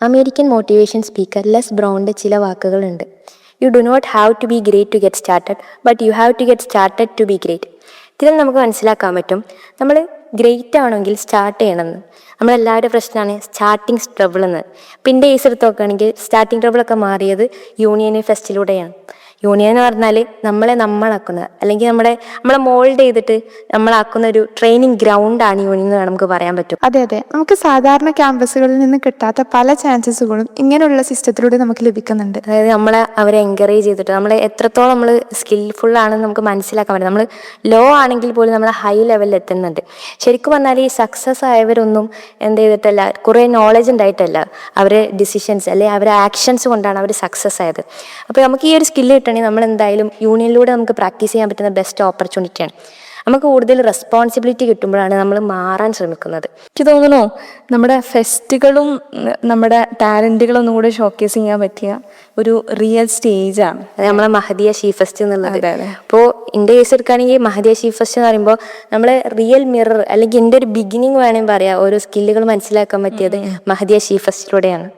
American motivation speaker Les ബ്രൗണിൻ്റെ ചില വാക്കുകളുണ്ട്. You do not have to be great to get started, but you have to get started to be great. ഇതിൽ നമുക്ക് മനസ്സിലാക്കാൻ പറ്റും നമ്മൾ ഗ്രേറ്റ് ആണെങ്കിൽ സ്റ്റാർട്ട് ചെയ്യണമെന്ന്. നമ്മളെല്ലാവരുടെ പ്രശ്നമാണ് സ്റ്റാർട്ടിങ് ട്രബിൾ എന്ന്. പിന്നെ കേസ് എടുത്ത് നോക്കുകയാണെങ്കിൽ സ്റ്റാർട്ടിങ് ട്രബിളൊക്കെ മാറിയത് യൂണിയൻ ഫെസ്റ്റിലൂടെയാണ്. യൂണിയൻ എന്ന് പറഞ്ഞാൽ നമ്മളാക്കുന്നത്, അല്ലെങ്കിൽ നമ്മളെ മോൾഡ് ചെയ്തിട്ട് നമ്മളാക്കുന്ന ഒരു ട്രെയിനിങ് ഗ്രൗണ്ടാണ് യൂണിയൻ എന്ന് നമുക്ക് പറയാൻ പറ്റും. അതെ, നമുക്ക് സാധാരണ ക്യാമ്പസുകളിൽ നിന്ന് കിട്ടാത്ത പല ചാൻസസുകളും ഇങ്ങനെയുള്ള സിസ്റ്റത്തിലൂടെ നമുക്ക് ലഭിക്കുന്നുണ്ട്. അതായത് അവരെ എൻകറേജ് ചെയ്തിട്ട് നമ്മളെ എത്രത്തോളം നമ്മൾ സ്കിൽഫുൾ ആണെന്ന് നമുക്ക് മനസ്സിലാക്കാൻ പറ്റും. നമ്മൾ ലോ ആണെങ്കിൽ പോലും നമ്മൾ ഹൈ ലെവലിൽ എത്തുന്നുണ്ട്. ശരിക്കും പറഞ്ഞാൽ ഈ സക്സസ് ആയവരൊന്നും എന്ത് ചെയ്തിട്ടല്ല, കുറേ നോളജ് ഉണ്ടായിട്ടല്ല, അവരെ ഡിസിഷൻസ് അല്ലെങ്കിൽ അവരെ ആക്ഷൻസ് കൊണ്ടാണ് അവർ സക്സസ് ആയത്. അപ്പോൾ നമുക്ക് ഈ ഒരു സ്കില്ല് കിട്ടണമെങ്കിൽ നമ്മൾ എന്തായാലും യൂണിയനിലൂടെ നമുക്ക് പ്രാക്ടീസ് ചെയ്യാൻ പറ്റുന്ന ബെസ്റ്റ് ഓപ്പർച്യൂണിറ്റിയാണ്. നമുക്ക് കൂടുതൽ റെസ്പോൺസിബിലിറ്റി കിട്ടുമ്പോഴാണ് നമ്മൾ മാറാൻ ശ്രമിക്കുന്നത്. എനിക്ക് തോന്നുന്നു നമ്മുടെ ഫെസ്റ്റുകളും നമ്മുടെ ടാലൻറ്റുകളൊന്നും കൂടെ ഷോക്കേസ് ചെയ്യാൻ പറ്റിയ ഒരു റിയൽ സ്റ്റേജാണ് അത് നമ്മളെ മഹദിയ ഷീ ഫെസ്റ്റ് എന്നുള്ളത്. അപ്പോൾ എൻ്റെ കേസ് എടുക്കുകയാണെങ്കിൽ മഹദിയ ഷീ ഫെസ്റ്റ് എന്ന് പറയുമ്പോൾ നമ്മളെ റിയൽ മിറർ, അല്ലെങ്കിൽ എൻ്റെ ഒരു ബിഗിനിങ് വേണമെങ്കിൽ പറയാം, ഓരോ സ്കില്ലുകൾ മനസ്സിലാക്കാൻ പറ്റിയത് മഹദിയ ഷീ ഫെസ്റ്റിലൂടെയാണ്.